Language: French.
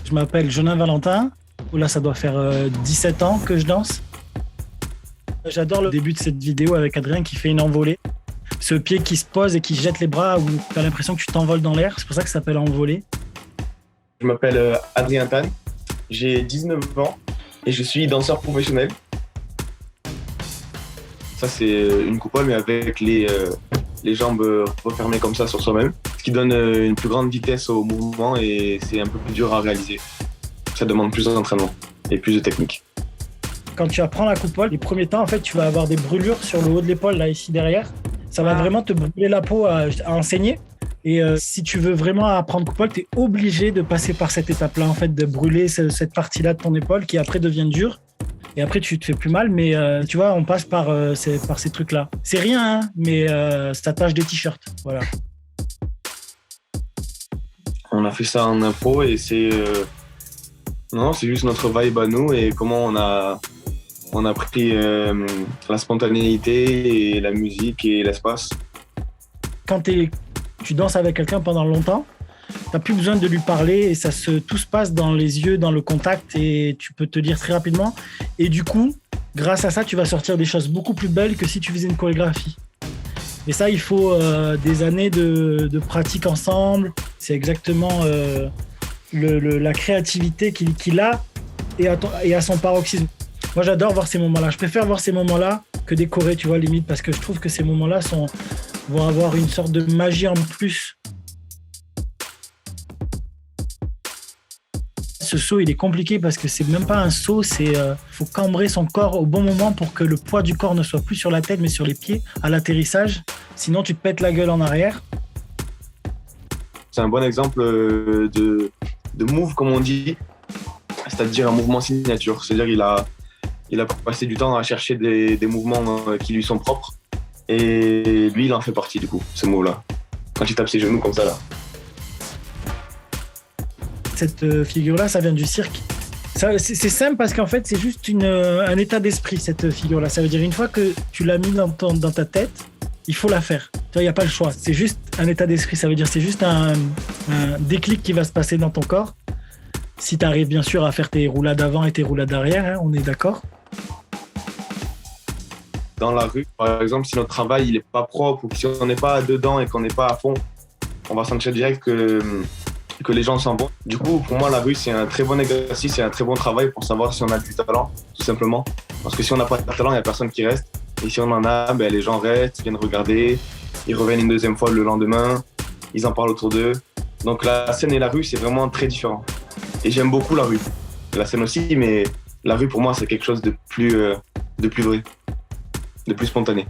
Je m'appelle Jonin Valentin. Là, ça doit faire 17 ans que je danse. J'adore le début de cette vidéo avec Adrien qui fait une envolée. Ce pied qui se pose et qui jette les bras où tu as l'impression que tu t'envoles dans l'air. C'est pour ça que ça s'appelle envolée. Je m'appelle Adrien Tan, j'ai 19 ans et je suis danseur professionnel. Ça, c'est une coupole, mais avec les jambes refermées comme ça sur soi-même, ce qui donne une plus grande vitesse au mouvement et c'est un peu plus dur à réaliser. Ça demande plus d'entraînement et plus de technique. Quand tu apprends la coupole, les premiers temps, en fait, tu vas avoir des brûlures sur le haut de l'épaule, là, ici derrière. Ça va vraiment te brûler la peau à enseigner. Et si tu veux vraiment apprendre coupole, tu es obligé de passer par cette étape-là, en fait, de brûler cette partie-là de ton épaule qui après devient dure. Et après, tu te fais plus mal, mais tu vois, on passe par ces trucs-là. C'est rien, hein, mais ça tâche des t-shirts. Voilà. On a fait ça en impro et c'est juste notre vibe à nous et comment on a pris la spontanéité et la musique et l'espace. Quand tu danses avec quelqu'un pendant longtemps, t'as plus besoin de lui parler et tout se passe dans les yeux, dans le contact et tu peux te dire très rapidement. Et du coup, grâce à ça, tu vas sortir des choses beaucoup plus belles que si tu faisais une chorégraphie. Et ça, il faut des années de pratique ensemble. C'est exactement la créativité qu'il a et à son paroxysme. Moi, j'adore voir ces moments-là. Je préfère voir ces moments-là que des chorés, tu vois, limite, parce que je trouve que ces moments-là vont avoir une sorte de magie en plus. Ce saut, il est compliqué parce que c'est même pas un saut, faut cambrer son corps au bon moment pour que le poids du corps ne soit plus sur la tête mais sur les pieds à l'atterrissage. Sinon, tu te pètes la gueule en arrière. C'est un bon exemple de move, comme on dit, c'est-à-dire un mouvement signature. C'est-à-dire il a passé du temps à chercher des mouvements qui lui sont propres et lui, il en fait partie du coup, ce move-là. Quand il tape ses genoux comme ça, là. Cette figure-là, ça vient du cirque. C'est simple parce qu'en fait, c'est juste un état d'esprit, cette figure-là. Ça veut dire une fois que tu l'as mis dans ta tête, il faut la faire. Tu vois, il n'y a pas le choix. C'est juste un état d'esprit. Ça veut dire c'est juste un déclic qui va se passer dans ton corps. Si tu arrives bien sûr à faire tes roulades avant et tes roulades arrière, hein, on est d'accord. Dans la rue, par exemple, si notre travail n'est pas propre ou si on n'est pas dedans et qu'on n'est pas à fond, on va sentir direct que les gens s'en vont. Du coup, pour moi, la rue, c'est un très bon exercice et un très bon travail pour savoir si on a du talent, tout simplement. Parce que si on n'a pas de talent, il n'y a personne qui reste. Et si on en a, les gens restent, viennent regarder, ils reviennent une deuxième fois le lendemain, ils en parlent autour d'eux. Donc la scène et la rue, c'est vraiment très différent. Et j'aime beaucoup la rue. La scène aussi, mais la rue, pour moi, c'est quelque chose de plus vrai, de plus spontané.